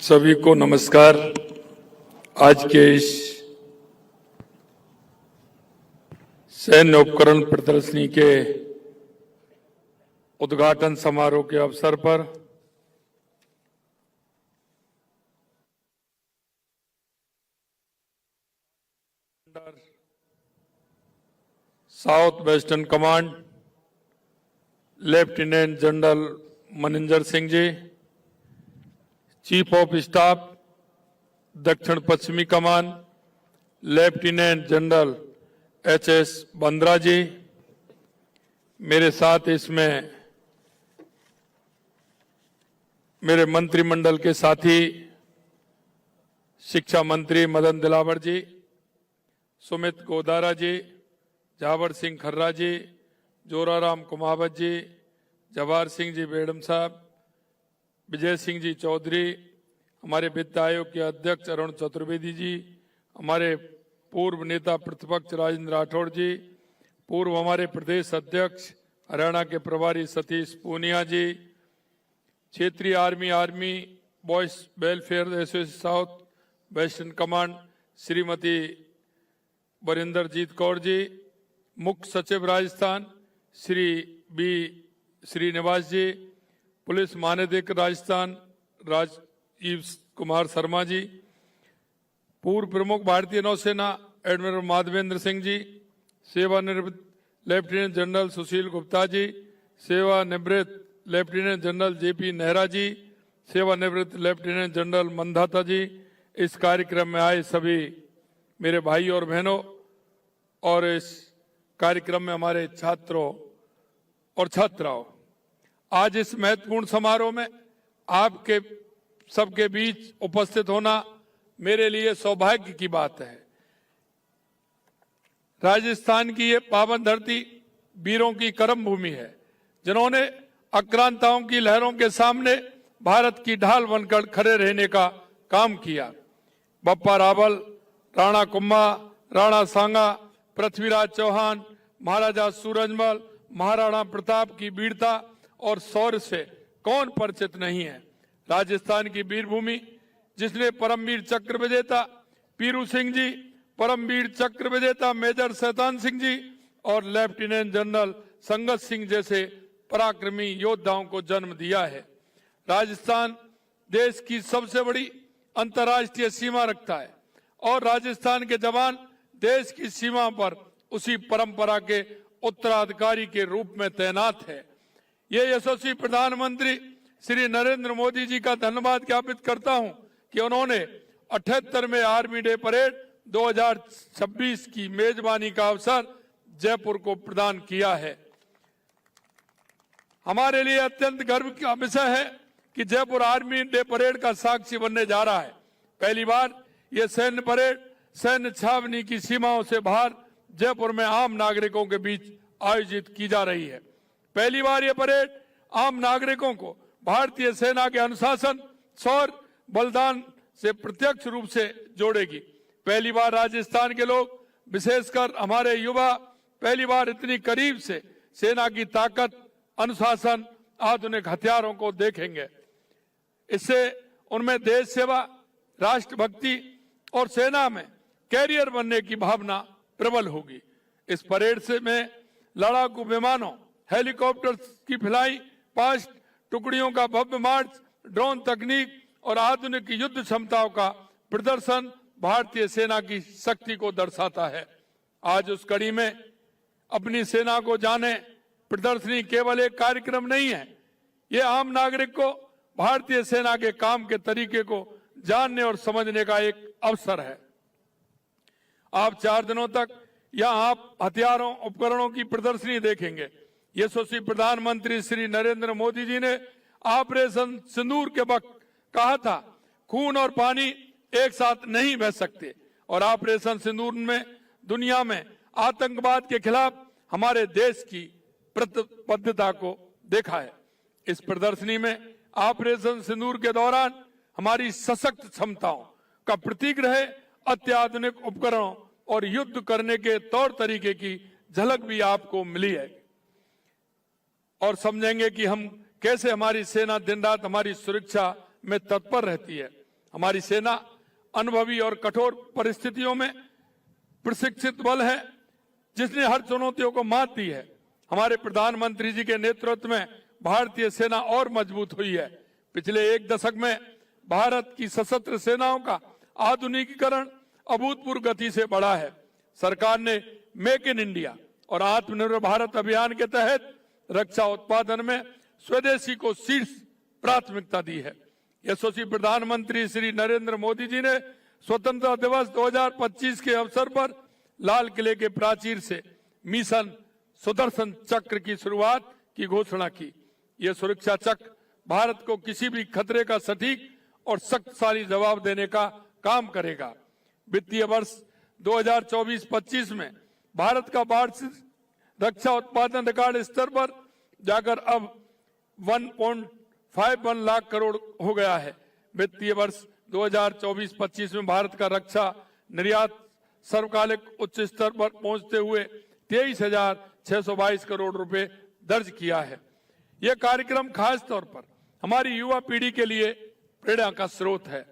सभी को नमस्कार। आज के इस सैन्य उपकरण प्रदर्शनी के उद्घाटन समारोह के अवसर पर South western Command Lieutenant General Maninder Singh ji, chief of staff दक्षिण पश्चिमी कमान Lieutenant General H S. Bandra ji, मेरे साथ इसमें मेरे मंत्रिमंडल के साथी शिक्षा मंत्री मदन दिलावर जी, सुमित गोदारा जी, जावर सिंह खर्रा जी, जोराराम कुमावत जी, जवाहर सिंह जी बेड़म साहब, विजय सिंह जी चौधरी, हमारे वित्त आयोग के अध्यक्ष अरुण चतुर्वेदी जी, हमारे पूर्व नेता प्रतिपक्ष राजेंद्र राठौड़ जी, पूर्व हमारे प्रदेश अध्यक्ष हरियाणा के प्रभारी सतीश पूनिया जी, क्षेत्रीय army boys welfare association south western command Shrimati Varinderjeet Kaur ji, मुख्य सचिव राजस्थान श्री बी श्रीनिवास जी, पुलिस महानिदेशक राजस्थान राजीव कुमार शर्मा जी, पूर्व प्रमुख भारतीय नौसेना एडमिरल माधवेंद्र सिंह जी, सेवानिवृत्त लेफ्टिनेंट जनरल सुशील गुप्ता जी, सेवानिवृत्त लेफ्टिनेंट जनरल जेपी नेहरा जी, सेवानिवृत्त लेफ्टिनेंट जनरल मंधाता जी, इस कार्यक्रम में आए सभी मेरे भाई और बहनों और इस कार्यक्रम में हमारे छात्रों और छात्राओं, आज इस महत्वपूर्ण समारोह में आपके सबके बीच उपस्थित होना मेरे लिए सौभाग्य की बात है। राजस्थान की ये पावन धरती वीरों की कर्म भूमि है, जिन्होंने आक्रांताओं की लहरों के सामने भारत की ढाल बनकर खड़े रहने का काम किया। बप्पा रावल, राणा कुंभा, राणा सांगा, पृथ्वीराज चौहान, महाराजा सूरजमल, महाराणा प्रताप की वीरता और शौर्य से कौन परिचित नहीं है। राजस्थान की वीरभूमि जिसने परमवीर चक्र विजेता पीरू सिंह जी, परमवीर चक्र विजेता मेजर शैतान सिंह जी और लेफ्टिनेंट जनरल संगत सिंह जैसे पराक्रमी योद्धाओं को जन्म दिया है। राजस्थान देश की सबसे बड़ी अंतर्राष्ट्रीय सीमा रखता है और राजस्थान के जवान देश की सीमा पर उसी परंपरा के उत्तराधिकारी के रूप में तैनात है। ये यशस्वी प्रधानमंत्री श्री नरेंद्र मोदी जी का धन्यवाद ज्ञापित करता हूं कि उन्होंने 78वें आर्मी डे परेड 2026 की मेजबानी का अवसर जयपुर को प्रदान किया है। हमारे लिए अत्यंत गर्व का विषय है कि जयपुर आर्मी डे परेड का साक्षी बनने जा रहा है। पहली बार ये सैन्य परेड सैन्य छावनी की सीमाओं से बाहर जयपुर में आम नागरिकों के बीच आयोजित की जा रही है। पहली बार ये परेड आम नागरिकों को भारतीय सेना के अनुशासन, शौर्य, बलिदान से प्रत्यक्ष रूप से जोड़ेगी। पहली बार राजस्थान के लोग, विशेषकर हमारे युवा, पहली बार इतनी करीब से सेना की ताकत, अनुशासन, आधुनिक हथियारों को देखेंगे। इससे उनमें देश सेवा, राष्ट्रभक्ति और सेना में कैरियर बनने की भावना प्रबल होगी। इस परेड से में लड़ाकू विमानों, हेलीकॉप्टर की भिलाई, 5 टुकड़ियों का भव्य मार्च, ड्रोन तकनीक और आधुनिक युद्ध क्षमताओं का प्रदर्शन भारतीय सेना की शक्ति को दर्शाता है। आज उस कड़ी में अपनी सेना को जाने प्रदर्शनी केवल एक कार्यक्रम नहीं है, ये आम नागरिक को भारतीय सेना के काम के तरीके को जानने और समझने का एक अवसर है। आप 4 दिनों तक यहां आप हथियारों, उपकरणों की प्रदर्शनी देखेंगे। यशस्वी प्रधानमंत्री श्री नरेंद्र मोदी जी ने ऑपरेशन सिंदूर के वक्त कहा था, खून और पानी एक साथ नहीं बह सकते, और ऑपरेशन सिंदूर में दुनिया में आतंकवाद के खिलाफ हमारे देश की प्रतिबद्धता को देखा है। इस प्रदर्शनी में ऑपरेशन सिंदूर के दौरान हमारी सशक्त क्षमताओं का प्रतीक रहे अत्याधुनिक उपकरणों और युद्ध करने के तौर तरीके की झलक भी आपको मिली है, और समझेंगे कि हम कैसे हमारी सेना दिन रात हमारी सुरक्षा में तत्पर रहती है। हमारी सेना अनुभवी और कठोर परिस्थितियों में प्रशिक्षित बल है, जिसने हर चुनौतियों को मात दी है। हमारे प्रधानमंत्री जी के नेतृत्व में भारतीय सेना और मजबूत हुई है। पिछले एक दशक में भारत की सशस्त्र सेनाओं का आधुनिकीकरण अभूतपूर्व गति से बढ़ा है। सरकार ने मेक इन इंडिया और आत्मनिर्भर भारत अभियान के तहत रक्षा उत्पादन में स्वदेशी को शीर्ष प्राथमिकता दी है। यशस्वी प्रधानमंत्री श्री नरेंद्र मोदी जी ने स्वतंत्रता दिवस 2025 के अवसर पर लाल किले के प्राचीर से मिशन सुदर्शन चक्र की शुरुआत की घोषणा की। यह सुरक्षा चक्र भारत को किसी भी खतरे का सटीक और शक्तिशाली जवाब देने का काम करेगा। वित्तीय वर्ष 2024-25 में भारत का वार्षिक रक्षा उत्पादन रिकॉर्ड स्तर पर जाकर अब 1.51 लाख करोड़ हो गया है। वित्तीय वर्ष 2024-25 में भारत का रक्षा निर्यात सर्वकालिक उच्च स्तर पर पहुंचते हुए 23,622 करोड़ रुपए दर्ज किया है। यह कार्यक्रम खास तौर पर हमारी युवा पीढ़ी के लिए प्रेरणा का स्रोत है।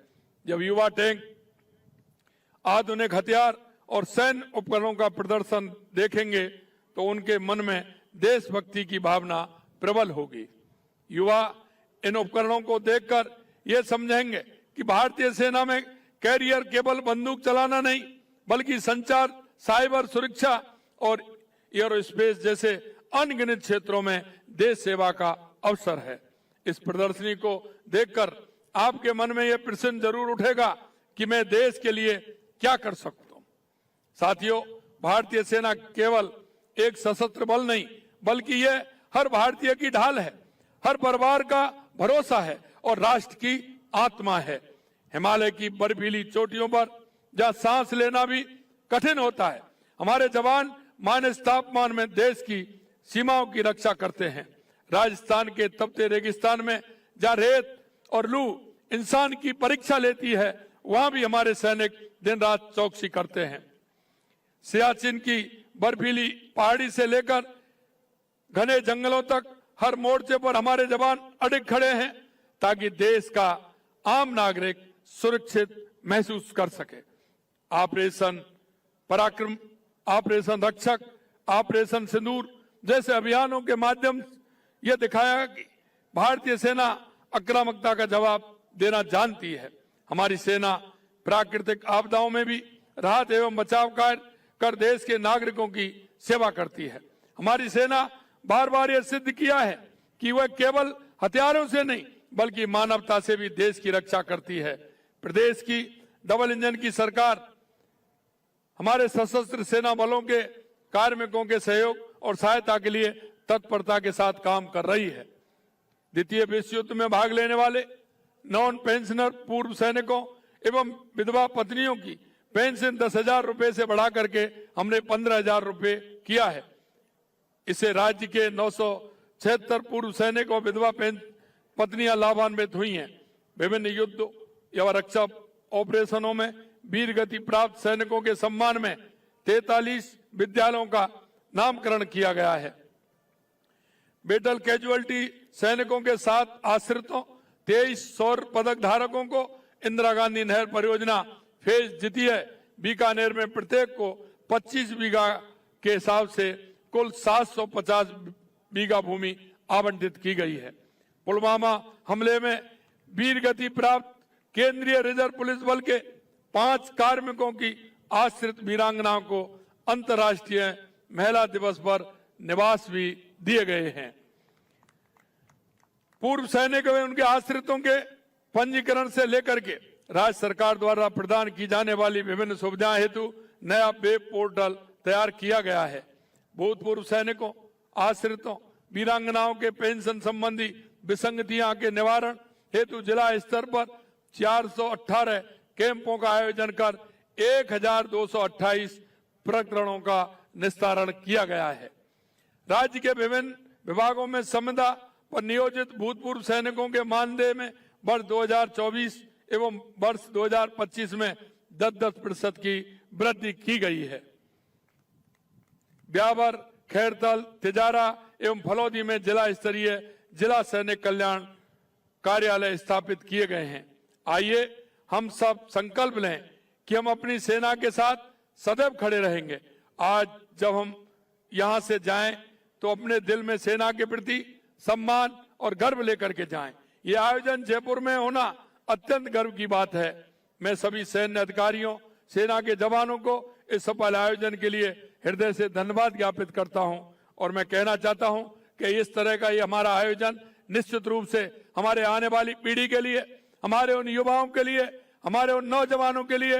जब युवा टैंक, आधुनिक हथियार और सैन्य उपकरणों का प्रदर्शन देखेंगे तो उनके मन में देशभक्ति की भावना प्रबल होगी। युवा इन उपकरणों को देखकर ये समझेंगे कि भारतीय सेना में कैरियर केवल बंदूक चलाना नहीं, बल्कि संचार, साइबर सुरक्षा और एयरोस्पेस जैसे अनगिनत क्षेत्रों में देश सेवा का अवसर है। इस प्रदर्शनी को देखकर आपके मन में यह प्रश्न जरूर उठेगा कि मैं देश के लिए क्या कर सकता हूं। साथियों, भारतीय सेना केवल एक सशस्त्र बल नहीं, बल्कि यह हर भारतीय की ढाल है, हर परिवार का भरोसा है और राष्ट्र की आत्मा है। हिमालय की बर्फीली चोटियों पर जहां सांस लेना भी कठिन होता है, हमारे जवान माइनस तापमान में देश की सीमाओं की रक्षा करते हैं। राजस्थान के तपते रेगिस्तान में जहां रेत और लू इंसान की परीक्षा लेती है, वहां भी हमारे सैनिक दिन रात चौकसी करते हैं। सियाचिन की बर्फीली पहाड़ी से लेकर घने जंगलों तक हर मोर्चे पर हमारे जवान अड़िग खड़े हैं, ताकि देश का आम नागरिक सुरक्षित महसूस कर सके। ऑपरेशन पराक्रम, ऑपरेशन रक्षक, ऑपरेशन सिंदूर जैसे अभियानों के माध्यम से यह दिखाया कि भारतीय सेना आक्रामकता का जवाब देना जानती है। हमारी सेना प्राकृतिक आपदाओं में भी राहत एवं बचाव कार्य कर देश के नागरिकों की सेवा करती है। हमारी सेना बार बार यह सिद्ध किया है कि वह केवल हथियारों से नहीं, बल्कि मानवता से भी देश की रक्षा करती है। प्रदेश की डबल इंजन की सरकार हमारे सशस्त्र सेना बलों के कार्मिकों के सहयोग और सहायता के लिए तत्परता के साथ काम कर रही है। द्वितीय विश्व युद्ध में भाग लेने वाले नॉन पेंशनर पूर्व सैनिकों एवं विधवा पत्नियों की पेंशन 10,000 रुपए से बढ़ा करके हमने 15,000 रुपए किया है। इससे राज्य के 976 पूर्व सैनिक और विधवा पत्नियां लाभान्वित हुई हैं। विभिन्न युद्ध या रक्षा ऑपरेशनों में वीर गति प्राप्त सैनिकों के सम्मान में 43 विद्यालयों का नामकरण किया गया है। बेटल कैजुअल्टी सैनिकों के 7 आश्रितों, 23 सौर पदक धारकों को इंदिरा गांधी नहर परियोजना फेज द्वितीय बीकानेर में प्रत्येक को 25 बीघा के हिसाब से कुल 750 बीघा भूमि आवंटित की गई है। पुलवामा हमले में वीर गति प्राप्त केंद्रीय रिजर्व पुलिस बल के 5 कार्मिकों की आश्रित वीरांगनाओं को अंतर्राष्ट्रीय महिला दिवस पर निवास भी दिए गए हैं। पूर्व सैनिक व उनके आश्रितों के पंजीकरण से लेकर के राज्य सरकार द्वारा प्रदान की जाने वाली विभिन्न सुविधाएं हेतु नया वेब पोर्टल तैयार किया गया है। भूतपूर्व सैनिकों, आश्रितों, वीरांगनाओं के पेंशन संबंधी विसंगतियां के निवारण हेतु जिला स्तर पर 418 कैंपों का आयोजन कर 1,228 प्रकरणों का निस्तारण किया गया है। राज्य के विभिन्न विभागों में संविदा पर नियोजित भूतपूर्व सैनिकों के मानदेय में वर्ष 2024 एवं वर्ष 2025 में 10% की वृद्धि की गई है। ब्यावर, खैरतल, तिजारा एवं फलौदी में जिला स्तरीय जिला सैनिक कल्याण कार्यालय स्थापित किए गए हैं। आइए हम सब संकल्प लें कि हम अपनी सेना के साथ सदैव खड़े रहेंगे। आज जब हम यहाँ से जाएं तो अपने दिल में सेना के प्रति सम्मान और गर्व लेकर के जाएं। ये आयोजन जयपुर में होना अत्यंत गर्व की बात है। मैं सभी सैन्य अधिकारियों, सेना के जवानों को इस सफल आयोजन के लिए हृदय से धन्यवाद ज्ञापित करता हूं और मैं कहना चाहता हूं कि इस तरह का ये हमारा आयोजन निश्चित रूप से हमारे आने वाली पीढ़ी के लिए, हमारे उन युवाओं के लिए, हमारे उन नौजवानों के लिए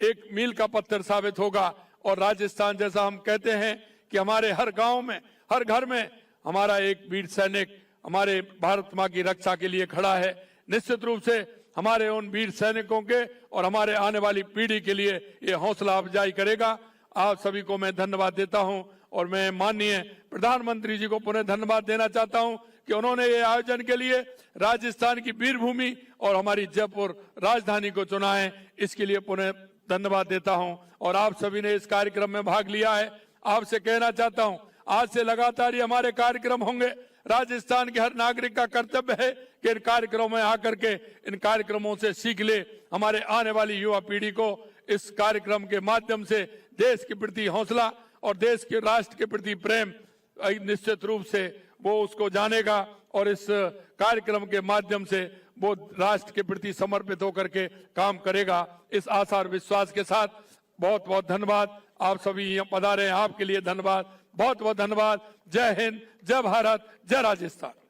एक मील का पत्थर साबित होगा। और राजस्थान जैसा हम कहते हैं कि हमारे हर गांव में, हर घर में हमारा एक वीर सैनिक हमारे भारत मां की रक्षा के लिए खड़ा है। निश्चित रूप से हमारे उन वीर सैनिकों के और हमारे आने वाली पीढ़ी के लिए ये हौसला अफजाई करेगा। आप सभी को मैं धन्यवाद देता हूं और मैं माननीय प्रधानमंत्री जी को पुनः धन्यवाद देना चाहता हूं कि उन्होंने ये आयोजन के लिए राजस्थान की वीर भूमि और हमारी जयपुर राजधानी को चुना है। इसके लिए पुनः धन्यवाद देता हूं और आप सभी ने इस कार्यक्रम में भाग लिया है। आपसे कहना चाहता हूं, आज से लगातार ये हमारे कार्यक्रम होंगे। राजस्थान के हर नागरिक का कर्तव्य है कि इन कार्यक्रमों में आकर के इन कार्यक्रमों से सीख ले। हमारे आने वाली युवा पीढ़ी को इस कार्यक्रम के माध्यम से देश के प्रति हौसला और देश के राष्ट्र के प्रति प्रेम निश्चित रूप से वो उसको जानेगा और इस कार्यक्रम के माध्यम से वो राष्ट्र के प्रति समर्पित होकर के काम करेगा। इस आशा और विश्वास के साथ बहुत बहुत धन्यवाद। आप सभी यहाँ पधारे हैं, आपके लिए धन्यवाद, बहुत बहुत धन्यवाद। जय हिंद, जय भारत, जय राजस्थान।